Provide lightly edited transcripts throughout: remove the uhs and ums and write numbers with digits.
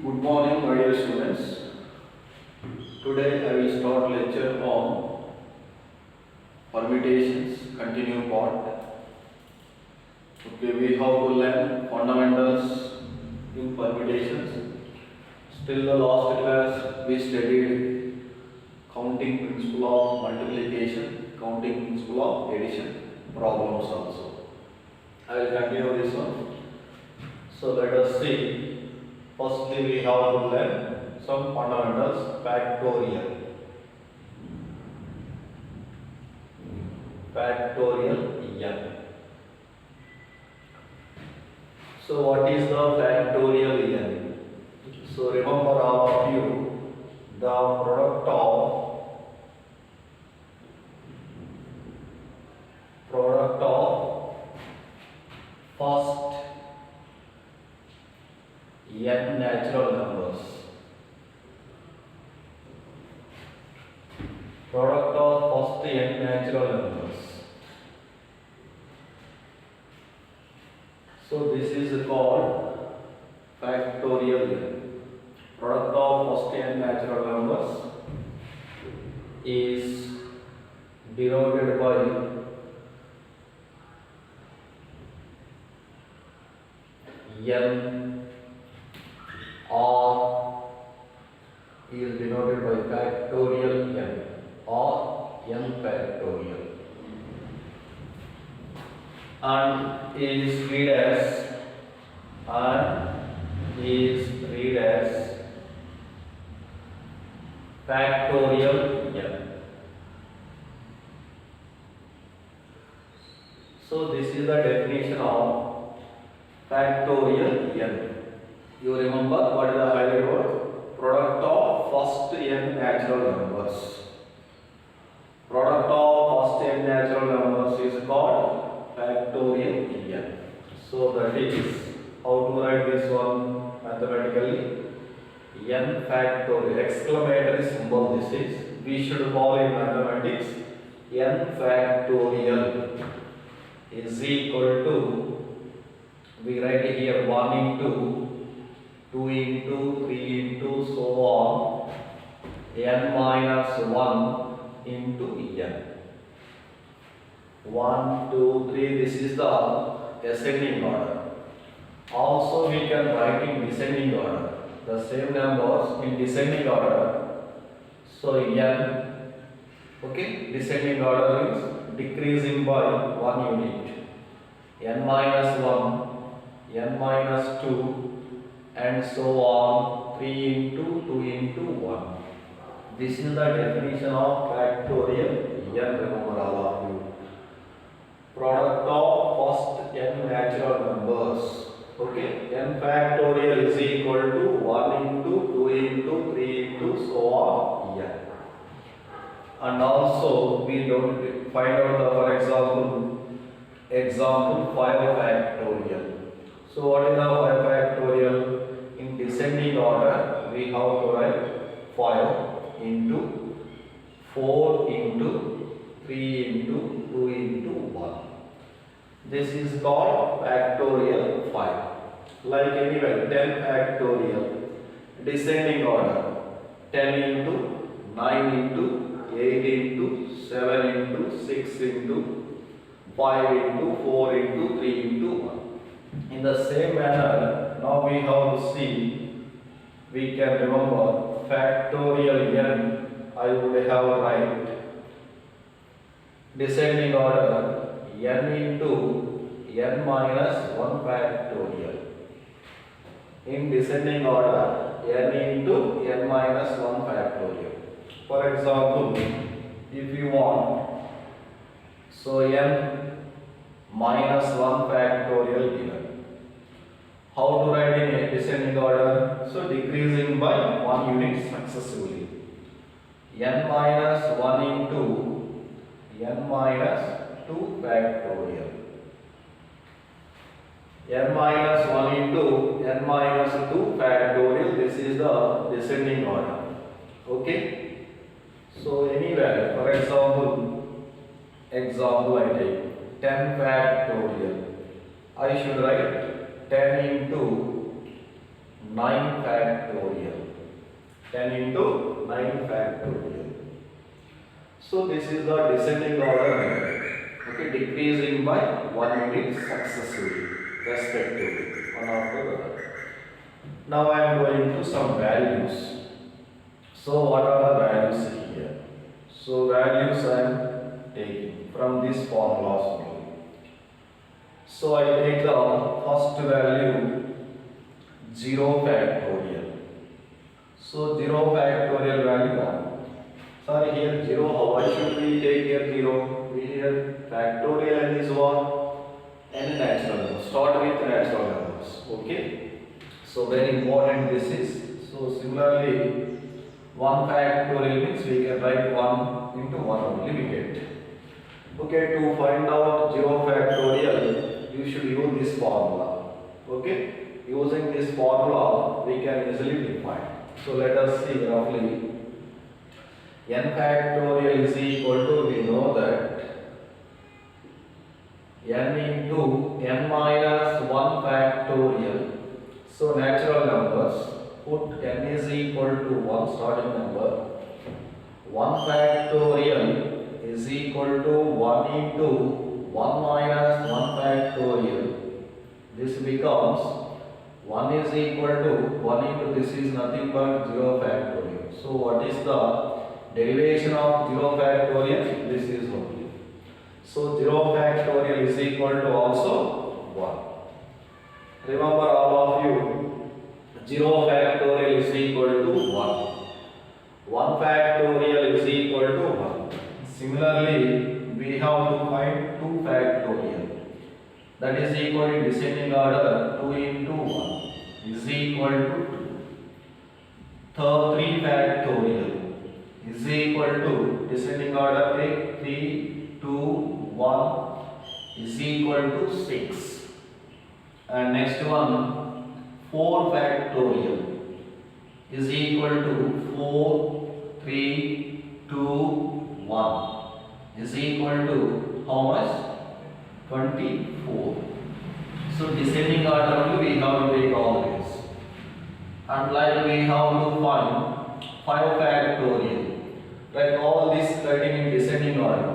Good morning, my dear students. Today I will start lecture on permutations, continue part. Okay, we have to learn fundamentals in permutations. Still the last class we studied counting principle of multiplication, counting principle of addition, problems also. I will continue this one. So let us see. Firstly, we have to learn some fundamentals. Factorial. Factorial n. So what is the factorial n? So remember all of you, the product of first n natural numbers. Product of first n natural numbers. So this is called factorial n. Product of first n natural numbers is denoted by n or is denoted by factorial n or n factorial and is read as factorial n. So this is the definition of factorial n. You remember what is the highlight word? Product of first n natural numbers. Product of first n natural numbers is called factorial n. So that is how to write this one mathematically. N factorial, exclamatory symbol this is. We should call in mathematics n factorial is equal to, we write here 1 into 2 into 3 into so on n minus 1 into n. 1, 2, 3, this is the ascending order. Also we can write in descending order. The same numbers in descending order. So n, okay, descending order means decreasing by 1 unit. n minus 1, n minus 2 and so on, 3 into 2 into 1. This is the definition of factorial n, remember all of you. Product of first n natural numbers. Okay, n factorial is equal to 1 into 2 into 3 into so on n. And also we don't find out the, for example 5 factorial. So what is the 5 factorial? In descending order, we have to write 5 into 4 into 3 into 2 into 1. This is called factorial 5. Like anyway, 10 factorial, descending order, 10 into 9 into 8 into 7 into 6 into 5 into 4 into 3 into 1. In the same manner, now we have to see, we can remember factorial n, I would have write descending order n into n minus 1 factorial. In descending order n into n minus 1 factorial. For example, if you want, so n minus 1 factorial given. How to write in a descending order? So decreasing by 1 unit successively. n minus 1 into n minus 2 factorial. n minus 1 into n minus 2 factorial. This is the descending order. Okay. So anywhere, for example I take 10 factorial. I should write 10 into 9 factorial. 10 into 9 factorial. So this is the descending order method. Okay, decreasing by 1 unit successively, respectively, one after the other. Now I am going to some values. So what are the values here? So values I am taking from this formulas only. So I take the first value 0 factorial. So 0 factorial value 1. Sorry, here 0. Why should we take here 0? We here factorial and is what? N natural numbers. Start with natural numbers. Okay. So very important this is. So similarly, 1 factorial means we can write 1 into 1 only we get. Okay, to find out 0 factorial, you should use this formula. Okay. Using this formula, we can easily define. So let us see roughly. N factorial is equal to, we know that n into n minus 1 factorial. So natural numbers, put n is equal to 1 starting number. 1 factorial is equal to 1 into 1 minus 1 factorial. This becomes 1 is equal to 1 into this is nothing but 0 factorial. So what is the derivation of 0 factorial? This is only. So 0 factorial is equal to also 1. Remember all of you, 0 factorial is equal to 1. 1 factorial is equal to 1. Similarly, we have to find 2 factorial. That is equal in descending order 2 into 1 is equal to 2. 3 factorial is equal to descending order take 3, 2, 1 is equal to 6. And next one 4 factorial is equal to 4, 3, 2, 1 is equal to how much? 24. So descending order only we have to take all this. And like we have to find 5 factorial. Like all this writing in descending order.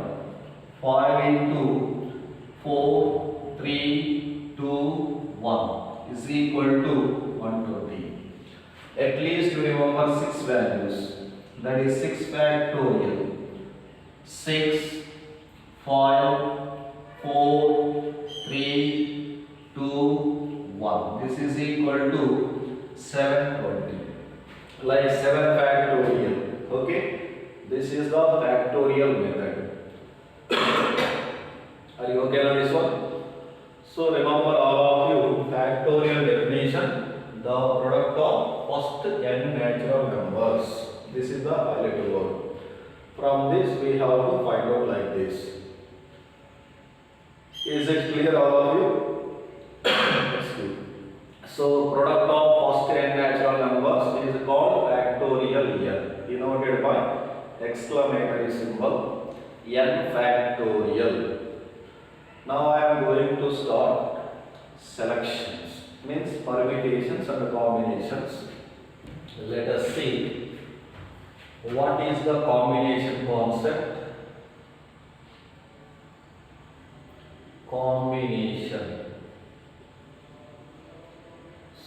5 into 4, 3, 2, 1 is equal to 120. At least you remember 6 values. That is 6 factorial. 6, 5, 4, 3, 2, 1. This is equal to 720. Like 7 factorial. Okay. This is the factorial method. Are you okay on this one? So remember all of you, factorial definition, the product of first n natural numbers. This is the highlighted word. From this we have to find out like this. Is it clear all of you? That's good. So product of first n natural numbers is called factorial n, denoted by exclamatory symbol n factorial. Now I am going to start selections, means permutations and combinations. Let us see what is the combination concept. Combination.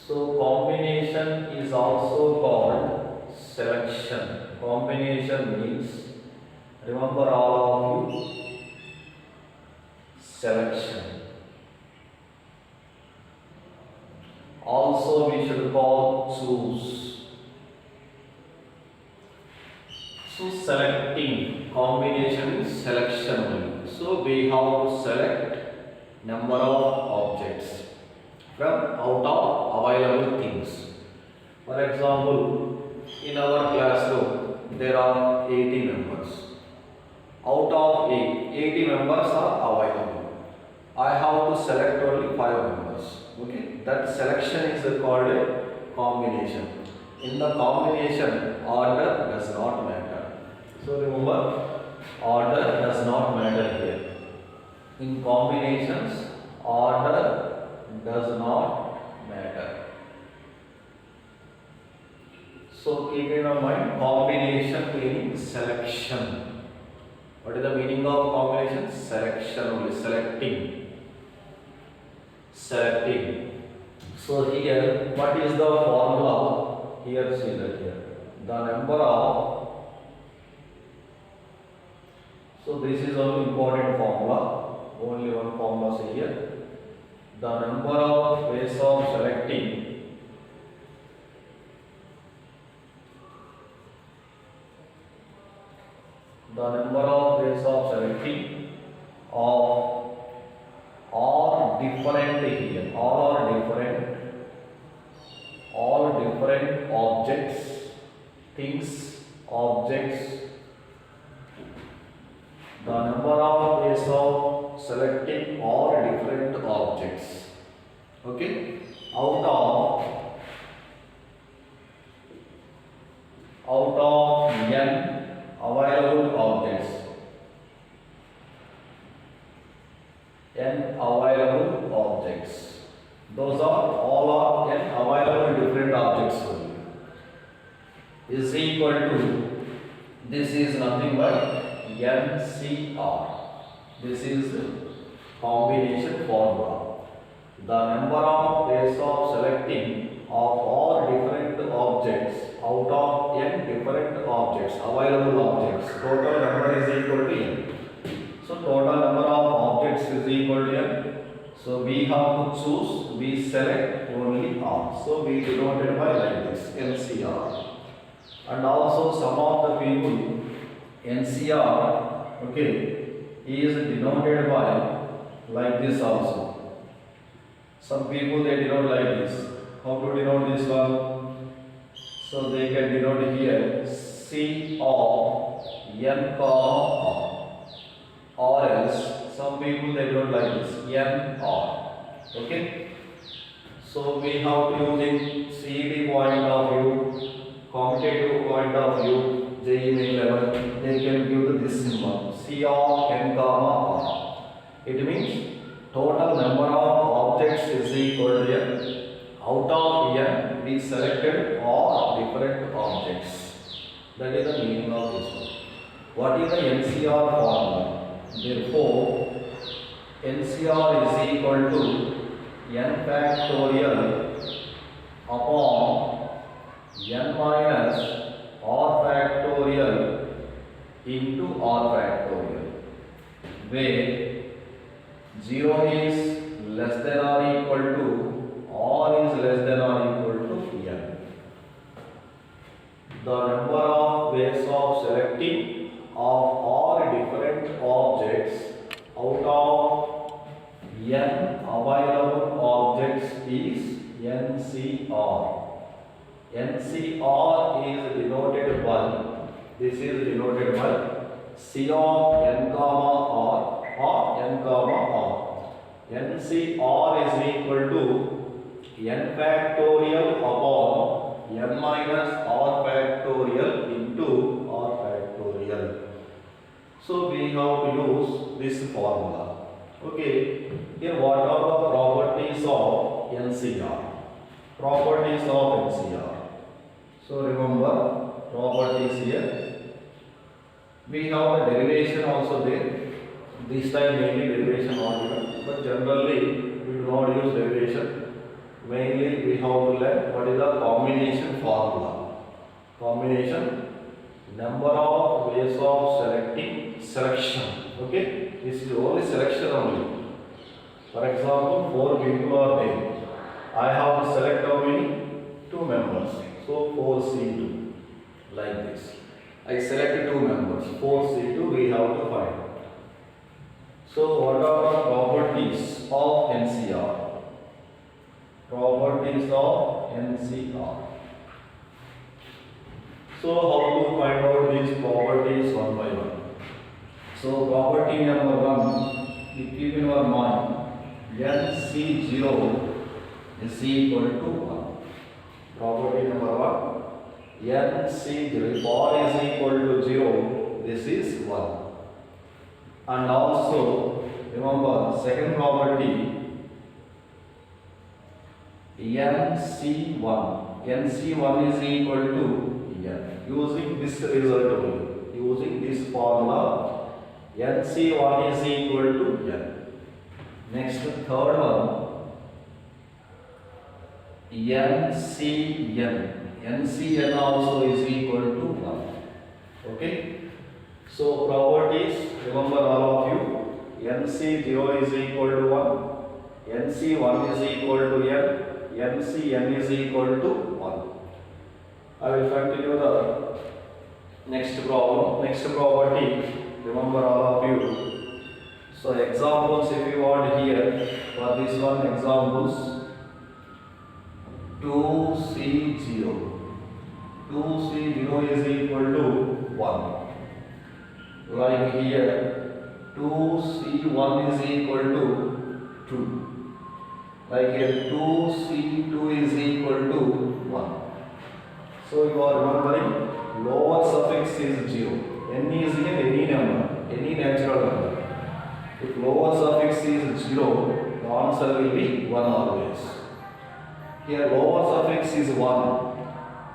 So combination is also called selection. Combination means, remember all of you, selection. Also we should call choose. So selecting, combination is selection only. So we have to select number of objects from out of available things. For example, in our classroom there are 80 members. Out of 80 members are available. I have to select only 5 members. Okay, that selection is called a combination. In the combination, order does not matter. So remember, order does not matter here. In combinations, order does not matter. So keep in your mind, combination meaning selection. What is the meaning of combination? Selection only, selecting. Selecting. So here, what is the formula? Here, see that here. The number of, so this is only important formula. Only one formula see here. The number of ways of selecting of all different here, all different objects, things, objects. The number of ways of selecting all different objects. Okay, out of n available objects, those are all of n available different objects only, is equal to, this is nothing but NCR. This is combination formula. The number of ways of selecting of all different objects out of n different objects, available objects, total number is equal to n. So total number of objects is equal to n. So we have to choose, we select only R. So we denote it by like this, NCR. And also some of the people, NCR, okay, is denoted by like this also. Some people they denote like this. How to denote this one? So they can denote here C of N comma R, or else some people they don't like this N R. Okay. So we have to using CET point of view, competitive point of view, JEE main level, they can give this symbol C of N comma R. It means total number of objects is equal to n. Out of n, we selected all different objects. That is the meaning of this one. What is the NCR formula? Therefore, NCR is equal to n factorial upon n minus r factorial into r factorial, where 0 is less than or equal to r is less than or equal to n. The number of ways of selecting of all different objects out of n available objects is NCR. NCR is denoted by, this is denoted by C of n comma r or n comma r. NCR is equal to n factorial upon n minus r factorial into r factorial. So we have to use this formula. Okay, here what are the properties of NCR? Properties of NCR. So remember properties here. We have the derivation also there. This time mainly derivation not given, but generally we do not use derivation. Mainly we have to learn what is the combination formula. Combination, number of ways of selecting, selection. Okay, this is only selection only. For example, 4 people are there. I have to select how many? 2 members. So 4C2, like this. I selected 2 members. 4C2 we have to find. So what are the properties of NCR? Properties of NCR. So how to find out these properties one by one? So property number 1, you keep in your mind, NC0 is equal to 1. Property number 1, NC0, if R is equal to 0, this is 1. And also remember second property, NC1 is equal to n. Using this result only, using this formula, NC1 is equal to n. Next, third one, NCN. NCN also is equal to 1. Okay. So properties, remember all of you, NC0 is equal to 1, NC1 is equal to n, NCN is equal to 1. I will continue the next problem. Next property, remember all of you. So examples if you want here, for this one examples, 2C0. 2C0 is equal to 1. Like here, 2C1 is equal to 2. Like here, 2C2 is equal to 1. So you are remembering lower suffix is 0. N is here any number, any natural number. If lower suffix is 0, the answer will be 1 always. Here lower suffix is 1.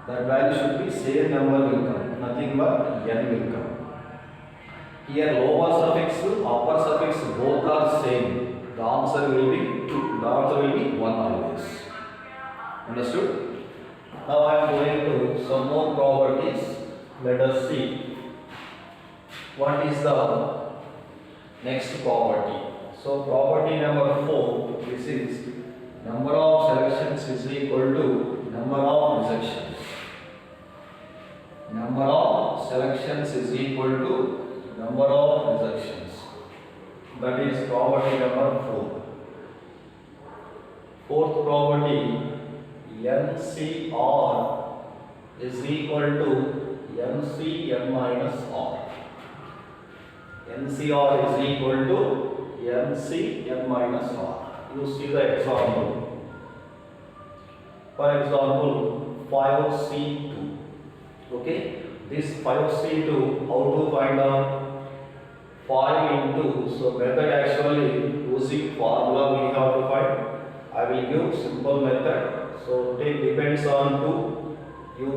That value should be same number will come. Nothing but n will come. Here lower suffix, upper suffix both are same. The answer will be 2. The answer will be 1 always. Understood? Now I am going to some more properties. Let us see what is the next property. So property number 4, this is number of selections is equal to number of rejections. Number of selections is equal to number of rejections. That is property number 4. Fourth property, NCR is equal to NCN minus R. NCR is equal to NCN minus R. You see the example. For example, 5C2. Okay, this 5C2, how to find out? 5 into, so method actually using formula we have to find. I will give simple method. So take depends on 2. You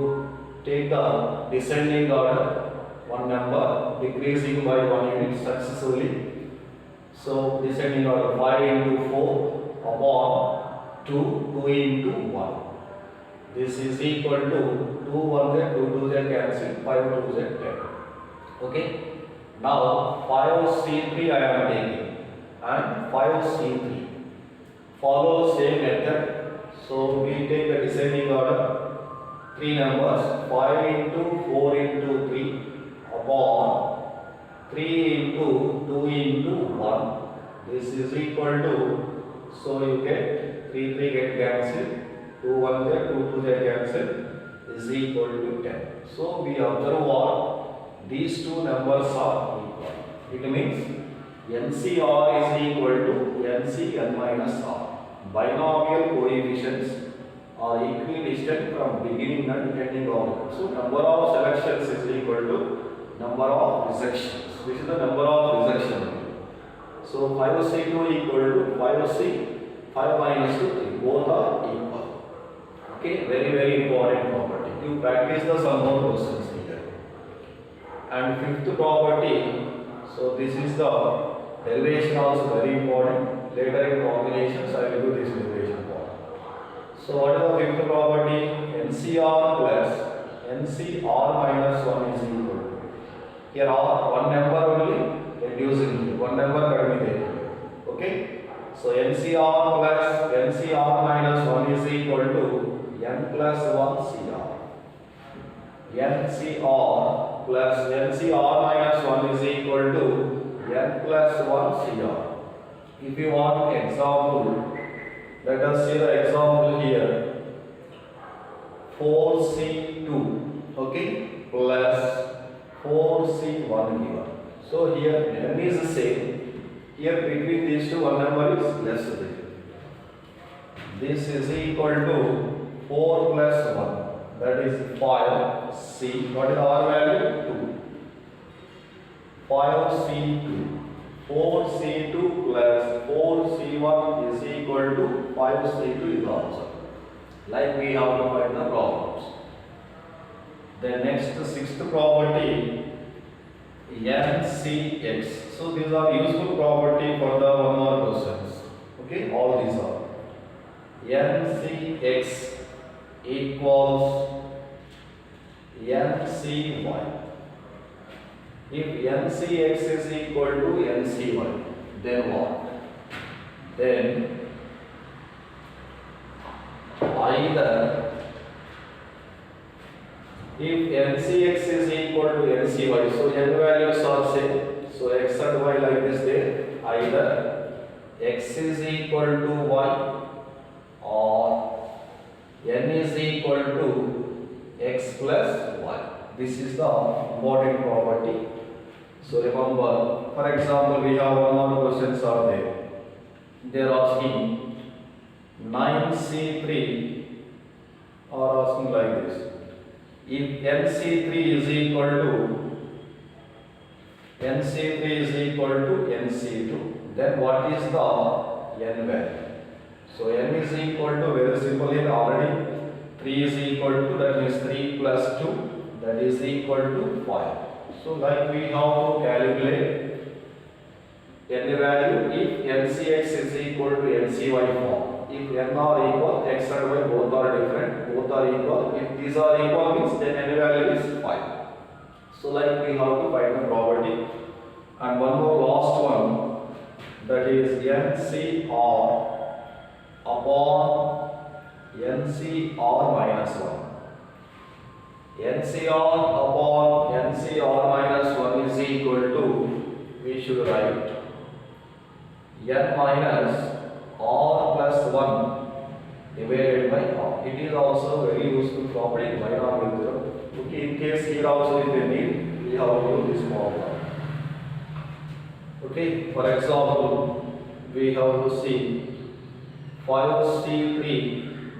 take the descending order, one number decreasing by 1 unit successively. So descending order 5 into 4 upon 2, 2 into 1. This is equal to 2 1 z, 2 2 z cancel, 5 2 z 10. Okay. Now 5C3 I am taking and 5C3. Follow same method. So we take the descending order, 3 numbers, 5 into 4 into 3 upon 3 into 2 into 1. This is equal to, so you get 3 3 get cancelled, 2 1 z, 2 2 z cancelled, is equal to 10. So we observe what? These two numbers are equal. It means NCR is equal to NCN minus R. Binomial coefficients are equidistant from beginning and ending of. So number of selections is equal to number of rejections. This is the number of rejections. So 5C2 equal to 5C, 5 minus 2, 3. Both are equal. Okay, very important property. You practice the some more questions here. And fifth property, so this is the derivation also very important. Later in combinations I will do this derivation part. So what is the fifth property? NCR plus NCR minus 1 is equal to. Here R, one number only reducing, one number cutting. Okay. So NCR plus NCR minus 1 is equal to N plus 1 CR. NCR plus NCR minus 1 is equal to N plus 1 CR. If you want example, let us see the example here. 4C2, okay, plus 4C1 given. So here n is the same. Here between these two one number is less than. This is equal to 4 plus 1. That is 5C. What is our value? 2. 5C2. 4C2 plus 4C1 is equal to 5C2 is also. Like we have to find the problems. The next sixth property, NCX. So these are useful property for the one more questions. Okay, all these are. NCX equals NCY. If NCX is equal to NCY, then what? Then either if NCX is equal to NCY, so n values are same, so x and y like this there, either x is equal to y or n is equal to x plus y. This is the important property. So remember, for example, we have one more questions are there. They are asking 9C3 are asking like this. If NC3 is equal to NC2, then what is the n value? So n is equal to, very simple here already, 3 is equal to, that means 3 plus 2, that is equal to 5. So like we have to calculate n value if NCX is equal to NCY form. If n are equal, x and y both are different, both are equal. If these are equal means then n value is 5. So like we have to find the property. And one more last one, that is NCR upon NCR minus 1. NCR upon NCR minus 1 is equal to, we should write n minus r plus 1 divided by r. It is also very useful property in binomial theorem. Okay, in case here also if they need, we have to use this formula. Okay, for example, we have to see 5C3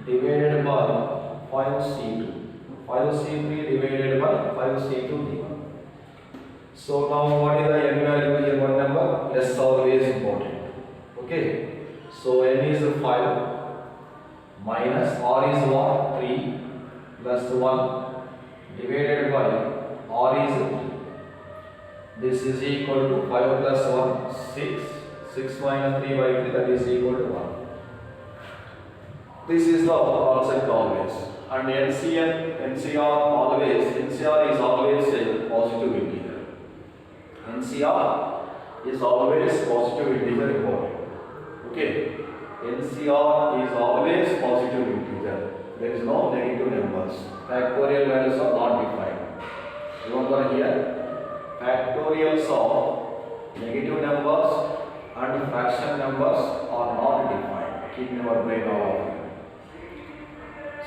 divided by 5C2. 5C3 divided by 5C2 given. So now what is the n value here? One number, less always important. Okay, so n is 5 minus r is what? 3 plus 1 divided by r is 3. This is equal to 5 plus 1, 6. 6 minus 3 by 3, that is equal to 1. This is the concept always. And NCR is always a positive integer. NCR is always positive integer important. Okay, NCR is always positive integer. There is no negative numbers. Factorial values are not defined. Remember here, factorials of negative numbers and fraction numbers are not defined. Keep in your brain all of it.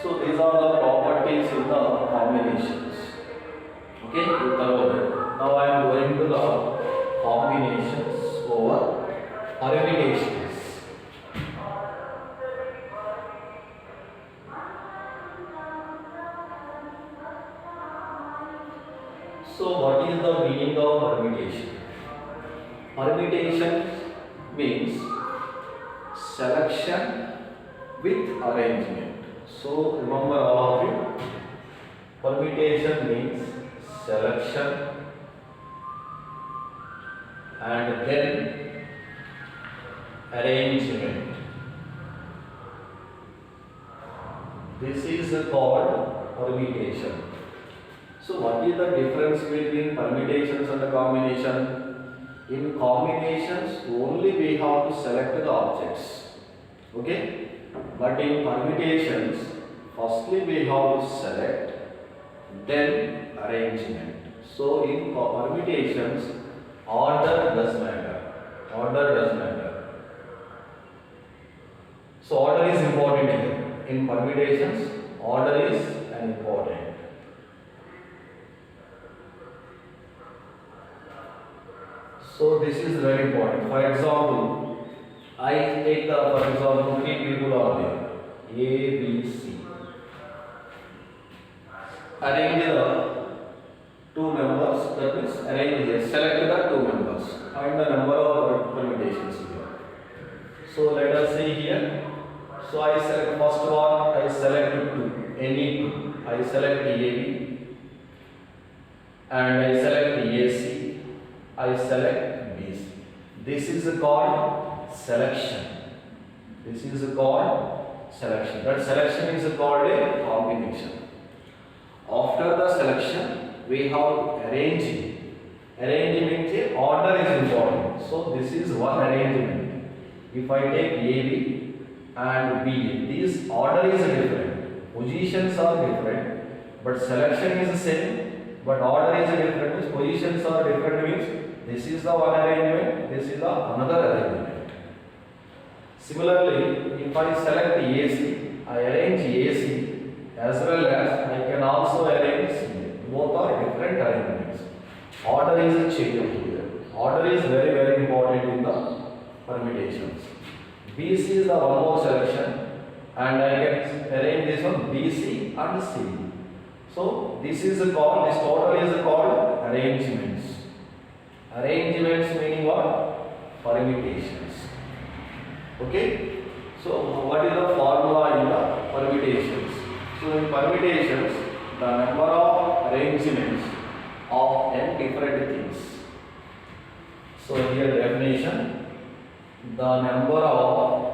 So these are the properties in the combinations. Okay, you cover that. Now I am going to the combinations over permutations. So what is the meaning of permutation? Permutation means selection with arrangement. So remember all of you, permutation means selection and then arrangement. This is called permutation. So what is the difference between permutations and the combination? In combinations only we have to select the objects. Okay? But in permutations, firstly we have to select, then arrangement. So in permutations, order does matter. Order does matter. So order is important here. In permutations, order is an important. So this is very important. For example, I take for example 3 people are there, A, B, C. Arrange the 2 members, that means arrange here, select the 2 members, find the number of permutations here. So let us see here. So I select first one, I select 2, any 2, I select AB. and I select AC, I select BC. This is called selection. This is called selection. That selection is called a combination. After the selection, we have arranging. Arrangement means order is important. So this is one arrangement. If I take AB and BA, this order is different. Positions are different, but selection is the same. But order is different. Means positions are different. Means this is the one arrangement. This is the another arrangement. Similarly, if I select AC, I arrange AC as well as I can also arrange CA. Both are different arrangements. Order is changed here. Order is very, very important in the permutations. BC is the one more selection, and I can arrange this one BC and C. So this is called, this total is called arrangements. Arrangements meaning what? Permutations. Okay. So what is the formula in the permutations? So in permutations, the number of arrangements of n different things. So here definition, the number of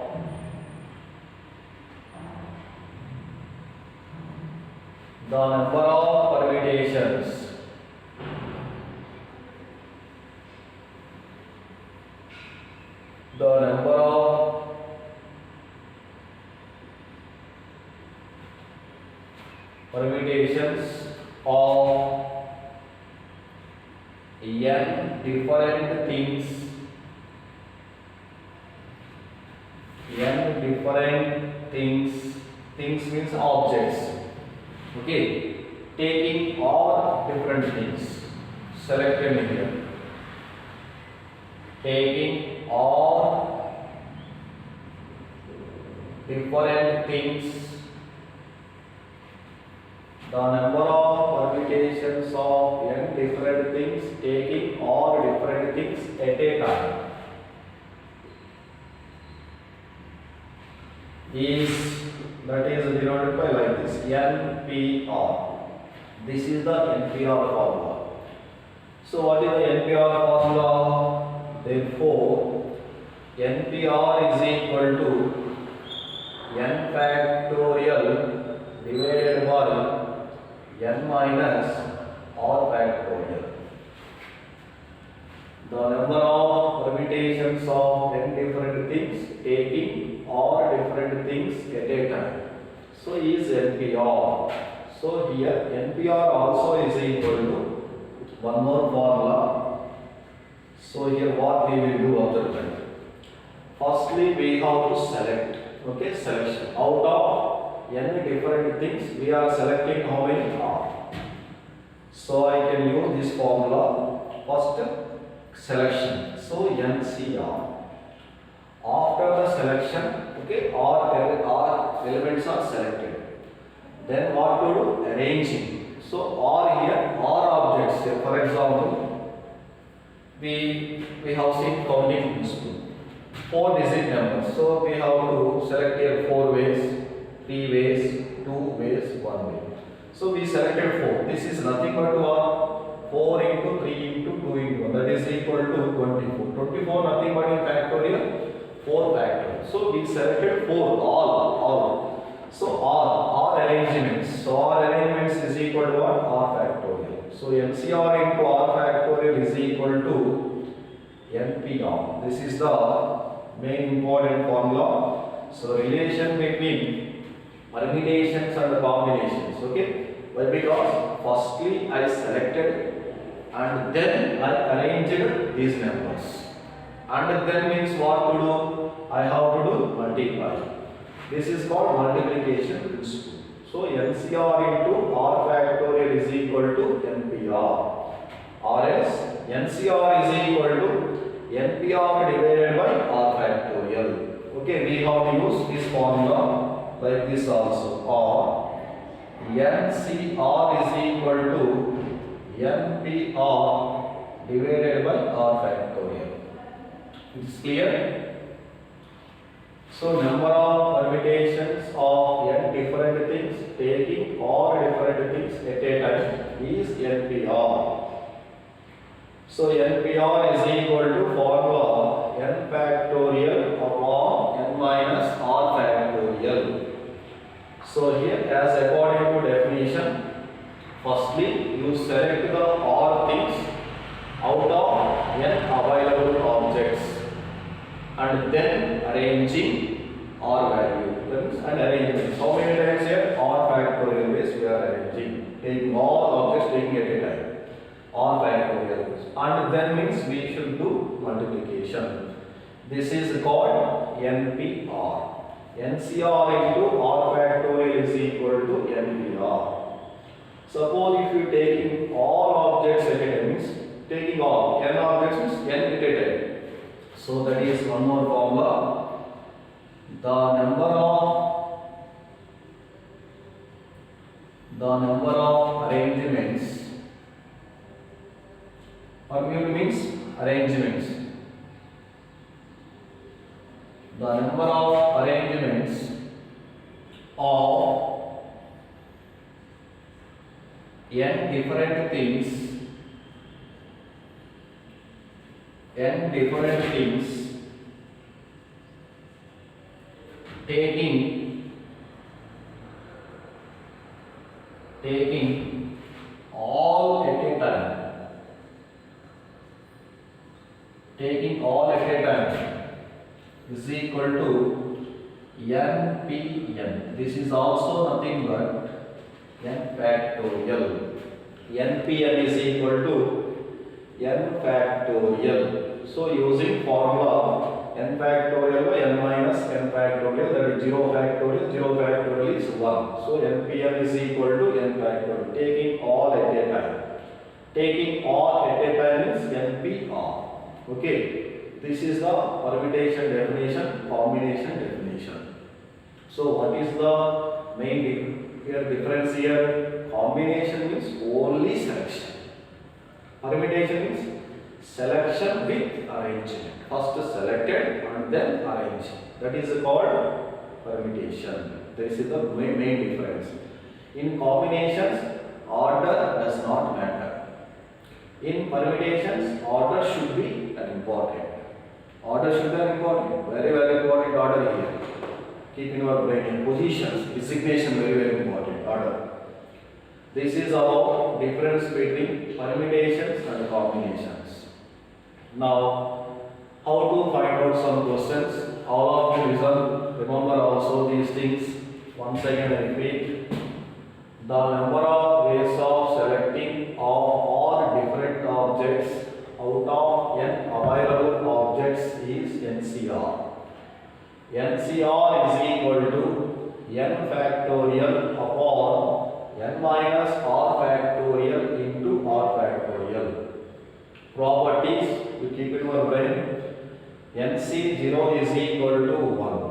permutations of n different things, things means objects, okay, taking all different things selected here, taking all different things, the number of permutations of n different things taking all different things at a time is, that is denoted by like this, NPR. This is the NPR formula. So what is the NPR formula? Therefore, NPR is equal to n factorial divided by n minus r factorial. The number of permutations of n different things taking all different things at a time. So is NPR. So here NPR also is equal to one more formula. So here what we will do observe that. Firstly we have to select. Okay, selection. Out of n different things we are selecting how many r. So I can use this formula. First selection. So NCR. After the selection, okay, all elements are selected. Then what to do? Arranging. So R here, R objects. Say for example, we have seen counting in school. 4-digit numbers. So we have to select here 4 ways, 3 ways, 2 ways, 1 way. So we selected 4. This is nothing but what? 4 into 3 into 2 into 1. That is equal to 24. 24 nothing but in factorial 4 factorial. So we selected 4 all. So R arrangements. So R arrangements is equal to what? R factorial. So NCR into R factorial is equal to NPR. This is the main important formula. So relation between permutations and combinations. Okay. Why? Because firstly I selected and then I arranged these numbers. And then means what to do? I have to do multiply. This is called multiplication principle. So NCR into R factorial is equal to NPR. Or else NCR is equal to NPR divided by R factorial. Okay, we have to use this formula like this also. Or NCR is equal to NPR divided by R factorial. It's clear? So number of permutations of n different things taking all different things at a time is NPR. So NPR is equal to formula n factorial upon n minus r factorial. So here, as according to definition, firstly you select the r things out of n available objects and then arranging r value. That means and arranging. How many times here? R factorial base we are arranging. Taking all objects taking at a time. R factorial base. And then means we should do multiplication. This is called NPR. NCR into R factorial is equal to NPR. Suppose if you taking all objects at a time, means taking all n objects means n at a time. So that is one more formula. The number of arrangements. Permute means arrangements. The number of arrangements of n different things taking all at a time. Taking all at a time is equal to NPN. This is also nothing but n factorial. NPN is equal to n factorial. So using formula n factorial by n minus n factorial, that is 0 factorial. 0 factorial is 1. So NPN is equal to n factorial. Taking all at a time. Taking all at a time is NPR. Okay, this is the permutation definition, combination definition. So what is the main difference here? Combination means only selection. Permutation means selection with arrangement. First selected and then arranged. That is called permutation. This is the main difference. In combinations, order does not matter. In permutations, order should be important. Order should be important. Very, very important order here. Keep in your brain. Positions, designation, very, very important order. This is about difference between permutations and combinations. Now, how to find out some questions? All of you listen. Remember also these things. Once again, I repeat. The number of ways of selecting of all different objects out of n available objects is NCR. NCR is equal to n factorial upon n minus r factorial into r factorial. Properties, you keep in your brain. NC0 is equal to 1.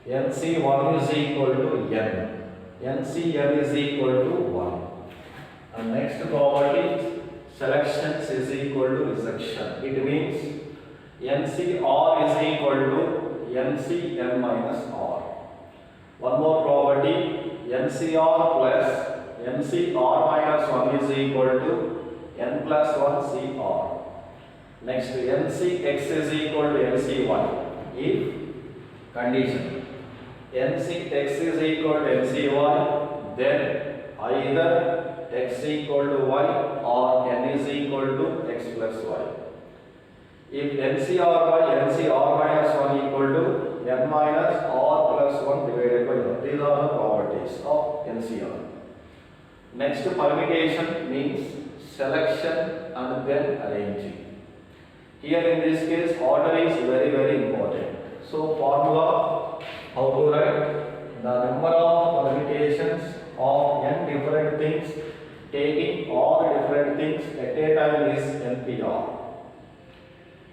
NC1 is equal to n. NCN is equal to 1. And next property, selections is equal to rejection. It means NCR is equal to NCN minus R. One more property, NCR plus NCR minus 1 is equal to N plus 1 CR. Next, NCX is equal to NC1 if condition. NCX is equal to NCY, then either x equal to y or n is equal to x plus y. If NCR by NCR minus 1 equal to n minus r plus 1 divided by r. These are the properties of NCR. Next, permutation means selection and then arranging. Here in this case, order is very, very important. So formula, how to write? The number of permutations of n different things taking all different things at a time is NPR.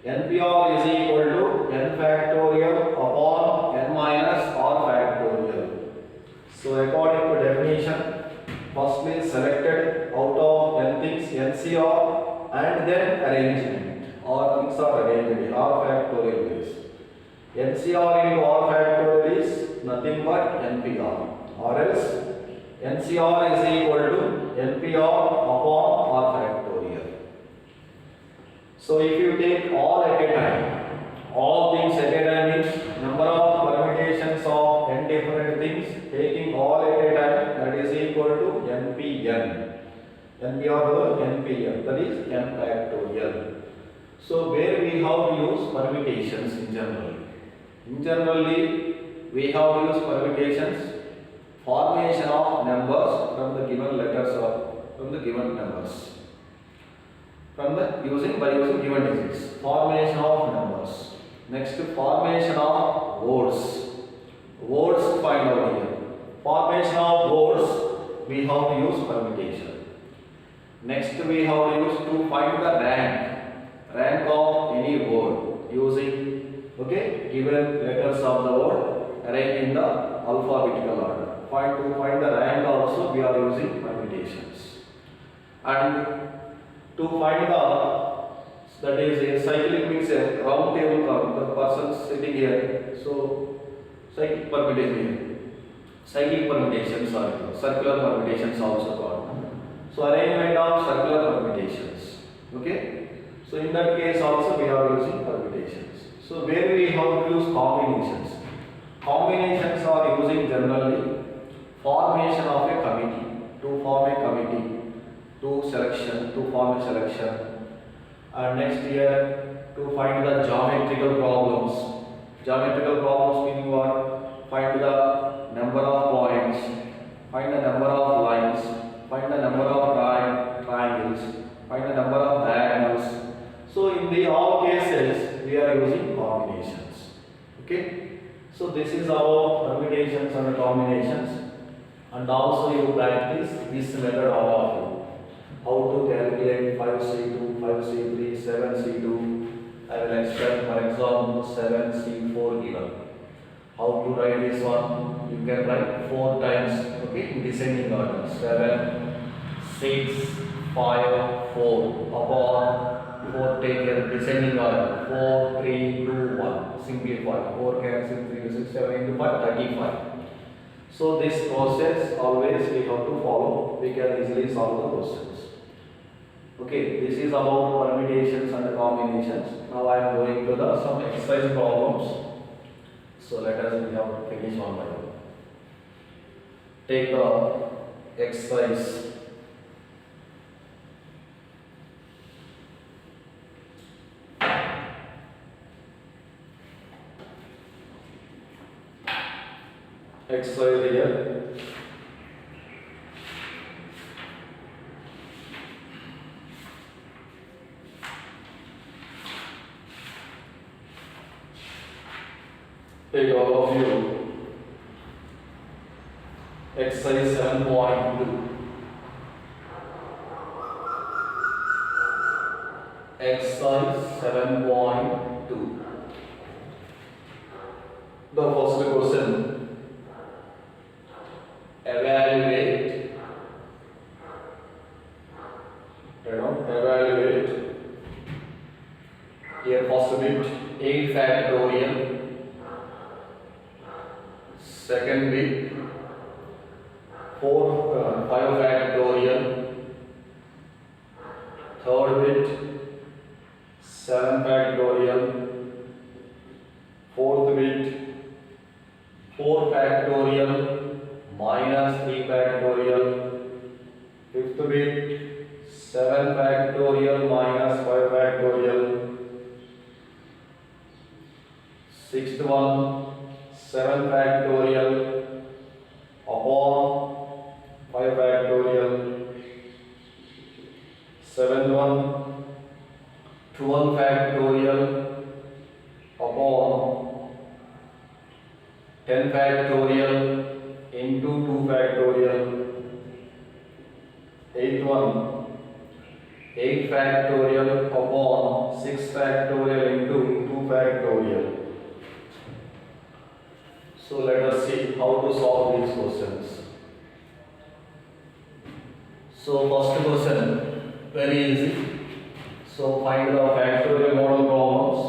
NPR is equal to n factorial upon n minus r factorial. So according to definition, firstly selected out of n things NCR and then arrangement. Or things are arranged r factorial base. NCR into r factorial is nothing but NPR, or else NCR is equal to NPR upon r factorial. So if you take all at a time, all things at a time means number of permutations of n different things, taking all at a time, that is equal to npn. Np or npn, that is n factorial. So where we have to use permutations in general. In generally, we have to use permutations, formation of numbers from the given letters or from the given numbers. By using given digits, formation of numbers. Next, formation of words. Words find out here. Formation of words, we have to use permutation. Next, we have to use to find the rank of any word using given letters of the word arranged in the alphabetical order. To find the rank also we are using permutations. And to find that is a cyclic means a round table count, the person sitting here, so cyclic permutation, circular permutations also called. So arrangement of circular permutations. Okay. So in that case also we are using permutations. So where we have to use combinations. Combinations are using generally formation of a committee, to form a committee, to form a selection. And next here to find the geometrical problems. Geometrical problems meaning what? Find the number of points, find the number of lines, find the number of triangles, find the number of diagonals. So in the all cases we are using combinations. Okay. So this is our permutations and combinations, and also you practice this method all of you. How to calculate 5C2, 5C3, 7C2. I will explain, for example, 7C4 given. How to write this one? You can write 4 times, in descending order. 7, 6, 5, 4. Upon 4 take a descending order. 4, 3, 2, 1. Simplify. 4 cancel 3, 6, 7 into 5, 35. So this process always we have to follow. We can easily solve the questions. Okay, this is about permutations and combinations. Now I am going to some exercise problems. So let us we have to finish one by one. Take the exercise. Exercise here. Take all of you. Exercise 7.2. Exercise 7.2. The first question. Evaluate. Evaluate. Here first bit 8 factorial. Second bit 5 factorial. Third bit 7 factorial. Fourth bit 4 factorial minus 3 factorial. Fifth bit 7 factorial minus 5 factorial. Sixth one 7 factorial upon 5 factorial. Seventh one 12 factorial upon 10 factorial into 2 factorial. Eighth one 8 factorial upon 6 factorial into 2 factorial. So let us see how to solve these questions. So first question, very easy. So find the factorial model problems.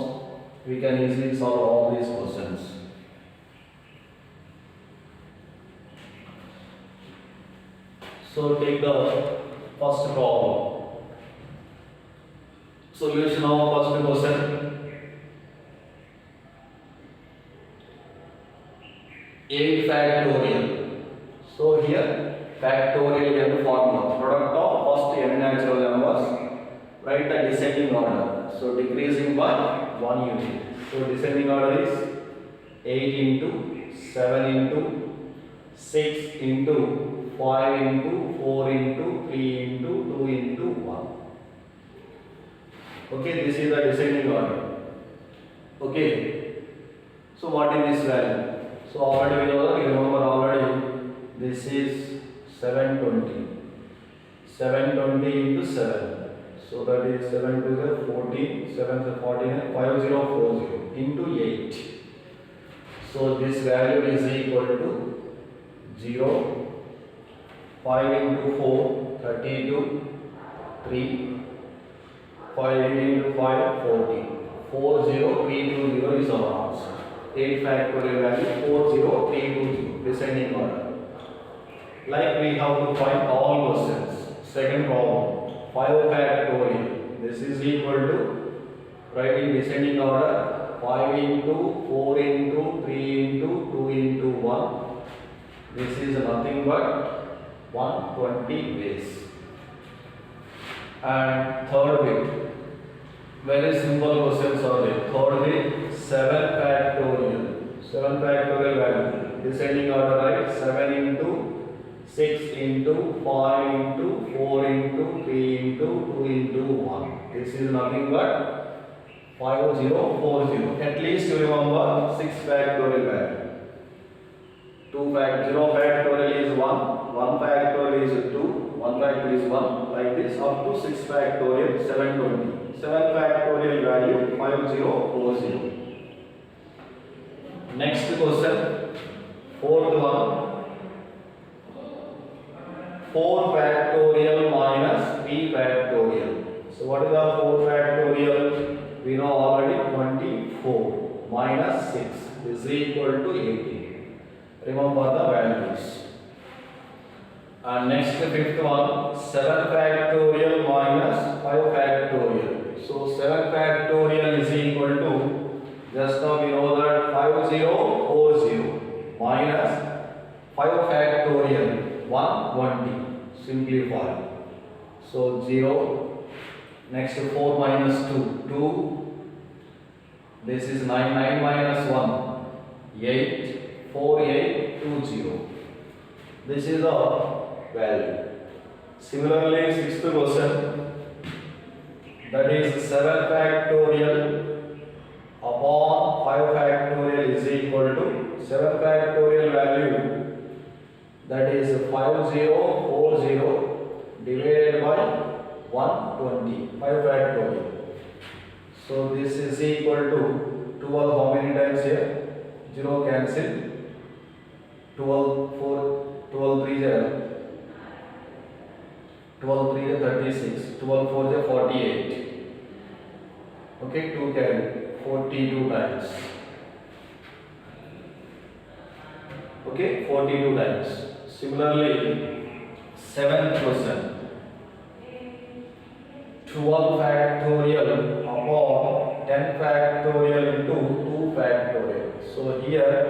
We can easily solve all these questions. So take the first problem. Solution of first question. 8 factorial. So here factorial n formula, product of first n natural numbers. Write the descending order. So decreasing by 1 unit. So descending order is 8 into 7 into 6 into 5 into 4 into 3 into 2 into 1. Okay, this is the descending order. Okay, so what is this value? So already we know that, you remember already, this is 720. 720 into 7. So that is 7 to the 14, 7 to 14, 5040 into 8. So this value is equal to 0, 5 into 4, 32, 3, 5 into 5, 40. 40320 is our answer. 8 factorial value 40320, descending order. Like we have to find all questions. Second problem, 5 factorial. This is equal to, writing descending order, 5 into 4 into 3 into 2 into 1. This is nothing but 120 base. And third bit, very simple questions are there. Third bit, 7 factorial. 7 factorial value. Descending order, right? 7 into 6 into 5 into 4 into 3 into 2 into 1. This is nothing but 5040. At least you remember 6 factorial value. 0 factorial is 1, 1 factorial is 2, 1 factorial is 1, like this up to 6 factorial 720. 7 factorial value 5040. Next question, fourth one, 4 factorial minus 3 factorial. So what is the 4 factorial? We know already 24 minus 6 is equal to 18. Remember the values. And next fifth one, 7 factorial minus 5 factorial. So 7 factorial is equal to, just now we know that 5040 minus 5 factorial 120. Simplify. So 0. Next 4 minus 2, 2. This is 9, 9 minus 1, 8. 4820. This is the value. Similarly, sixth question, that is 7 factorial upon 5 factorial is equal to 7 factorial value, that is 5040 divided by 120, 5 factorial. So this is equal to 12. How many times here? 0 cancel. 12 4 12 3 12 3 36, 12 4 48. Okay, 2 carry 42 times. Okay, 42 times. Similarly, seventh question, 12 factorial upon 10 factorial into 2 factorial. So here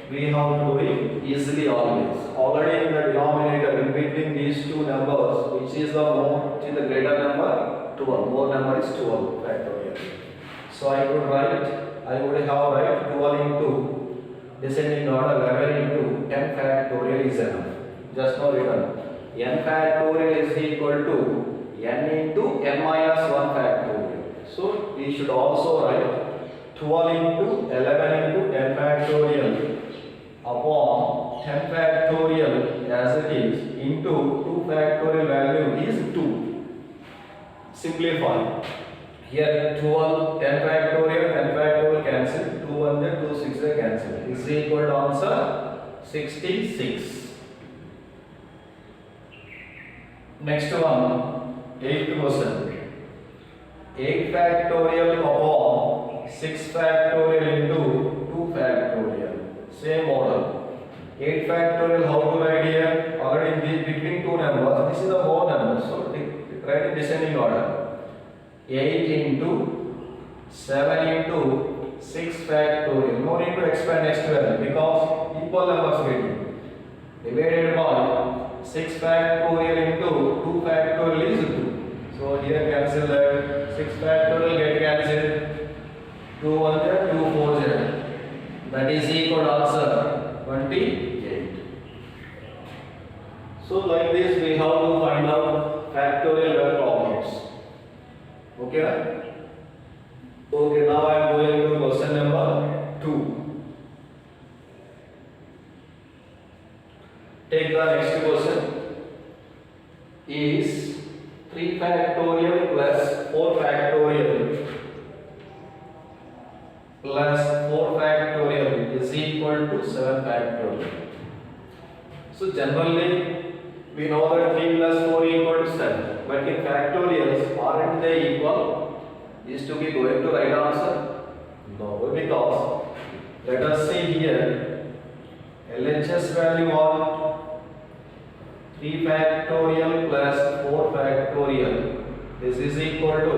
we have to do it easily always. Already in the denominator, in between these two numbers, which is the greater number? 12. More number is 12 factorial. So I would have write 12 into descending order 11 into 10 factorial is enough. Just now written. N factorial is equal to n into n minus 1 factorial. So we should also write 12 into 11 into 10 factorial upon 10 factorial as it is into 2 factorial value is 2. Simplify. Here 12, 10 factorial, 10 factorial cancel, 2 1 2 6 cancel. Is equal to answer 66. Next one, 8th question. 8 factorial upon 6 factorial into 2 factorial. Same model. 8 factorial, how to write here? Already between two numbers. This is the more number. So write in descending order. 8 into 7 into 6 factorial. No need to expand next value because equal numbers getting divided by 6 factorial into 2 factorial is 2. So here cancel that. 6 factorial get cancelled. 2 1 0, 2 4 0. That is equal to answer 28. So like this we have to find out factorial problems. Okay? Okay, now I am going to question number 2. Take the next question. Is 3 factorial plus 4 factorial plus 4 factorial is equal to 7 factorial? So generally we know that 3 plus 4 equal to 7, but in factorials aren't they equal? Is to be going to right answer? No, because let us see here LHS value of 3 factorial plus 4 factorial. This is equal to,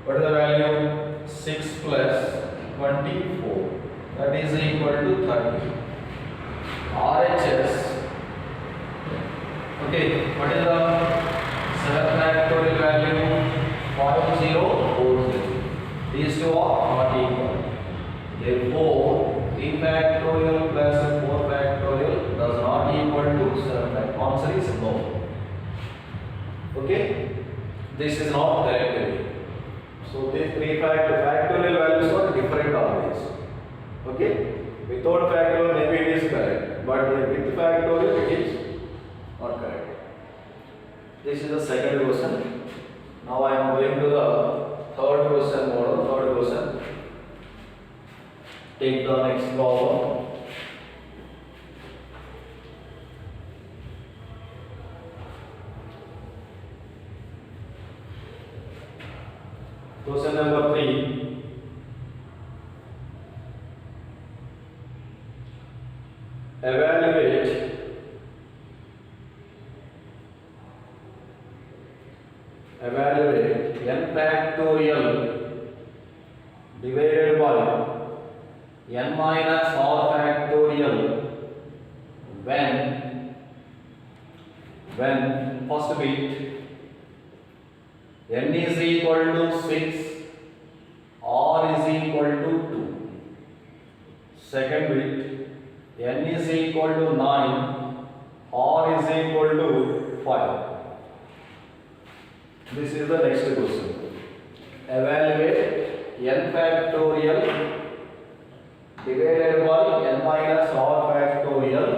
what is the value? 6 plus 24. That is equal to 30. RHS. Okay, what is the 7 factorial value? 5040. These two are not equal. Therefore, 3 factorial plus 4 factorial does not equal to 7 factorial. Answer is no. Okay? This is not correct. So these 3 factorial values are different always. Okay? Without factorial maybe it is correct, but with factorial it is not correct. This is the second question. Now I am going to the third question model. Third question. Take the next problem. Question number 3. Evaluate n factorial divided by n minus r factorial when first bit n is equal to 6, r is equal to 2. Second bit n is equal to 9, r is equal to 5. This is the next question. Evaluate n factorial divided by n minus r factorial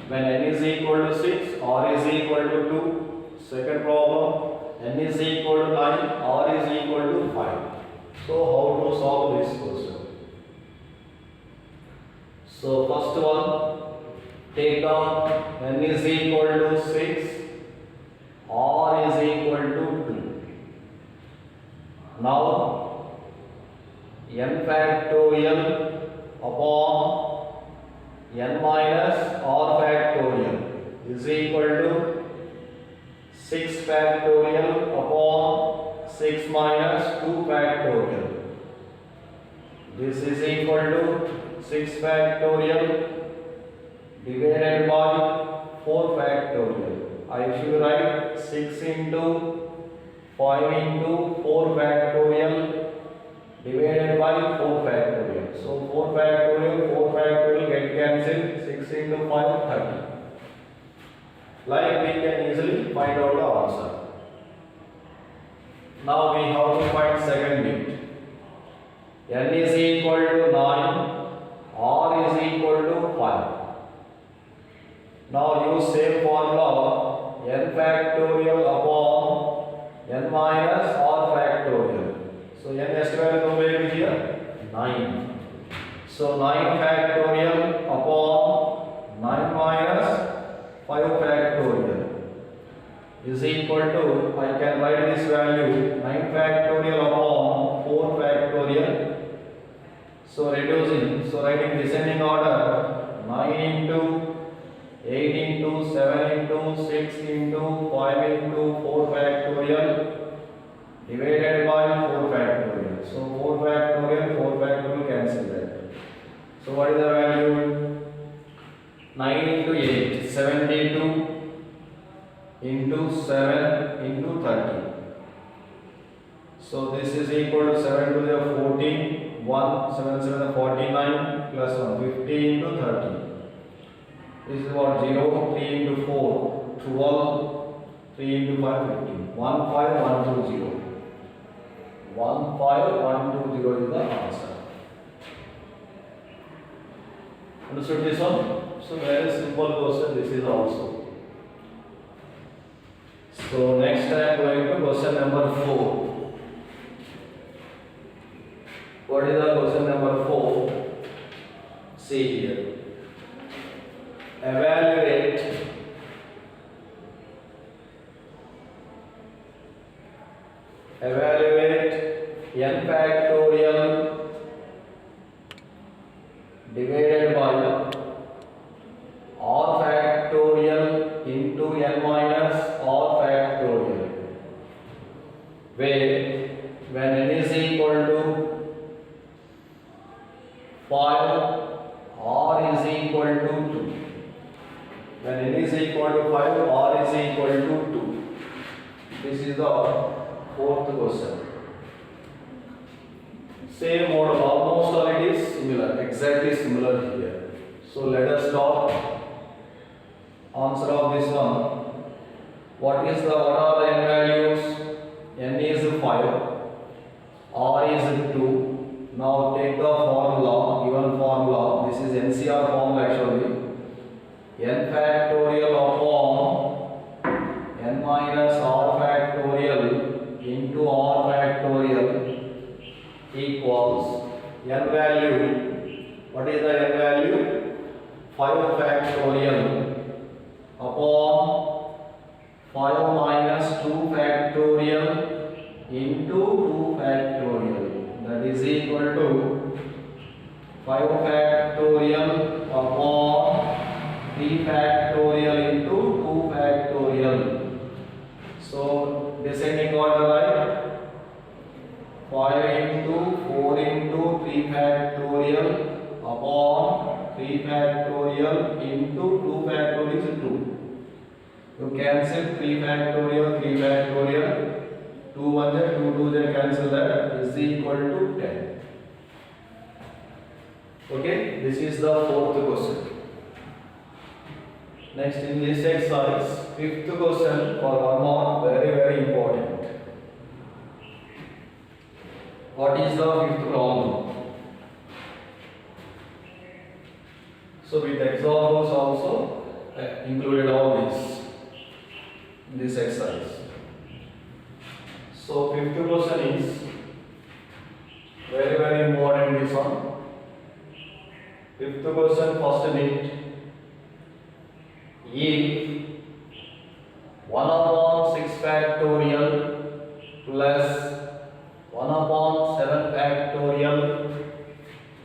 when n is equal to 6, r is equal to 2. Second problem, n is equal to 9, r is equal to 5. So how to solve this question? So first one, take down n is equal to 6, r is equal to 2. Now n factorial upon n minus r factorial is equal to 6 factorial upon 6 minus 2 factorial. This is equal to 6 factorial divided by 4 factorial. I should write 6 into 5 into 4 factorial divided by 4 factorial. So 4 factorial get cancelled. 6 into 5, 30. Like we can easily find out the answer. Now we have to find second bit. N is equal to 9, R is equal to 5. Now use same formula, n factorial upon n minus r factorial. So n estimate will be here 9. So 9 factorial upon 9 minus 5 factorial is equal to, I can write this value 9 factorial upon 4 factorial. So reducing, so writing descending order, 9 into 8 into 7 into 6 into 5 into 4 factorial divided by 4 factorial. So 4 factorial cancel that. So what is the value? 9 into 8, 72 into 7 into 30. So this is equal to 7 to the 14, 1, 7, 7, 49 plus 1, 50 into 30. This is what? 0, 3 into 4, 12, 3 into 5, 15. 1, 5, 1, 2, 0. 1, 5, 1, 2, 0 is the answer. Understood this one? So very simple question this is also. So next I am going to question number 4. What is the question number 4? See here. Evaluate n factorial divided by r factorial into n minus r factorial, where when n is equal to 5, r is equal to 2. When n is equal to 5, r is equal to 2. This is the fourth question. Same model, almost all it is similar, exactly similar here. So let us start answer of this one. What are the n values? N is 5, r is 2. Now take the formula, given formula. This is NCR formula actually. N factorial upon n minus r factorial into r factorial equals n value. What is the n value? 5 factorial upon 5 minus 2 factorial into 2 factorial. That is equal to 5 factorial upon 3 factorial into 2 factorial. So descending order, right? 5 into 4 into 3 factorial upon 3 factorial into 2 factorial is 2. You cancel 3 factorial, 3 factorial. 2 1 there, 2 2 there, cancel that, is equal to 10. Okay, this is the fourth question. Next in this exercise, fifth question for one more, very important. What is the fifth problem? So with examples also included all this in this exercise. So fifth question is very important, this one. Fifth question, first bit. If 1 upon 6 factorial plus 1 upon 7 factorial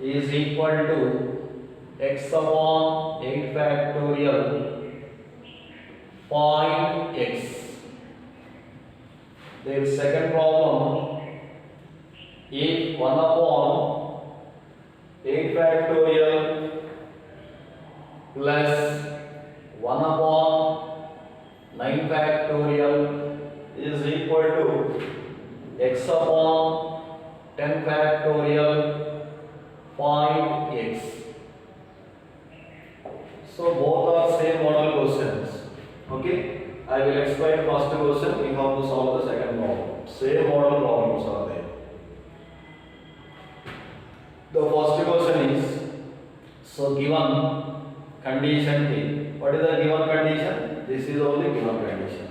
is equal to x upon 8 factorial, find x. The second problem, if 1 upon 8 factorial plus 1 upon 9 factorial is equal to x upon 10 factorial, find x. So both are same model questions. Okay, I will explain first question. We have to solve the second problem. Same model problems are there. The first question is, so given condition T. What is the given condition? This is only given condition.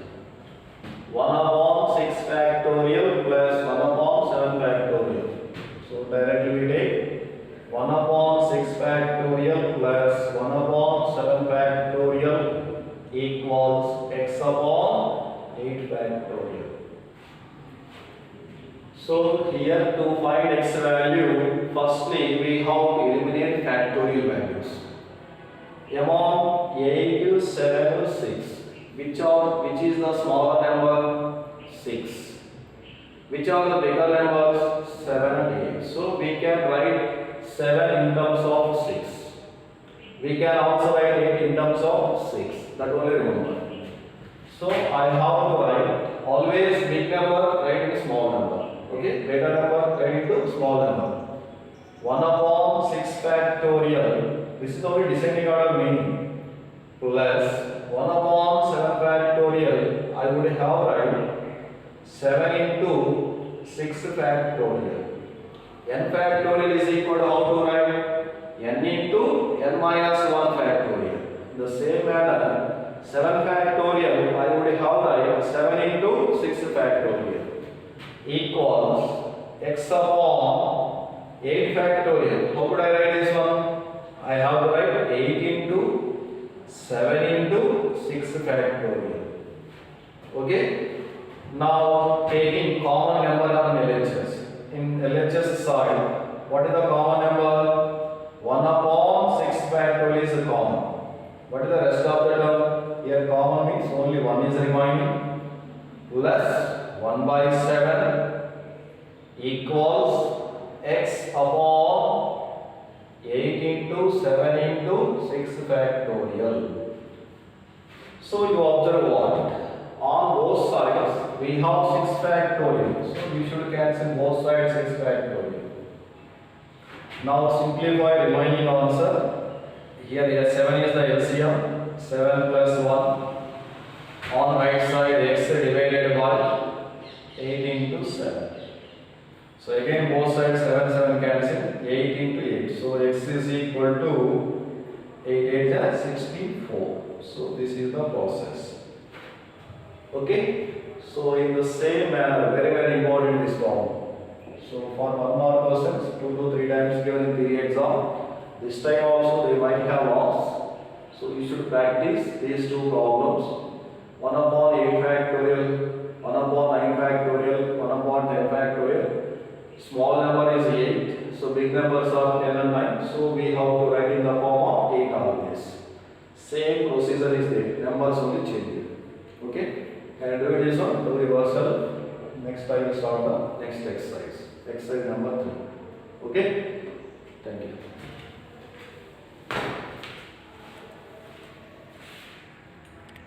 1 upon 6 factorial plus 1 upon 7 factorial. So directly we take 1 upon 6 factorial plus 1 upon 7 factorial equals x upon 8 factorial. So here to find x value, firstly we have to eliminate factorial values. Among 8, 7, 6, which is the smaller number? 6. Which are the bigger numbers? 7 and 8. So we can write 7 in terms of 6. We can also write 8 in terms of 6. That only remember. So I have to write always big number write in small number. Okay, greater number write into small number. 1 upon 6 factorial. This is only descending order meaning. Plus 1 upon 7 factorial. I would have write 7 into 6 factorial. N factorial is equal to how to write? N into n minus 1 factorial. In the same manner, 7 factorial, I would have write 7 into 6 factorial equals x upon 8 factorial. How could I write this one? I have to write 8 into 7 into 6 factorial. Okay? Now taking common number on LHS. In LHS side, what is the common number? 1 upon 6 factorial is common. What is the rest of the term? Here common means only 1 is remaining. Plus 1 by 7 equals x upon 8 into 7 into 6 factorial. So you observe what? On both sides we have 6 factorial. So we should cancel both sides 6 factorial. Now simplify remaining answer. Here 7 is the LCM. 7 plus 1. On right side x divided by 8 into 7. So again both sides 7 cancel. 8 into 8. So x is equal to 8 is 64. So this is the process. Okay. So in the same manner, very important this problem. So for 1 mark questions, 2 to 3 times given in theory exam. This time also they might have lost. So you should practice these two problems. 1 upon 8 factorial, 1 upon 9 factorial, 1 upon 10 factorial. Small number is 8. So big numbers are 10 and 9. So we have to write in the form of 8 always. Same procedure is there. Numbers only change. Okay. And do it is on do reversal. Next time we start the next exercise. Exercise number 3. Okay. Thank you.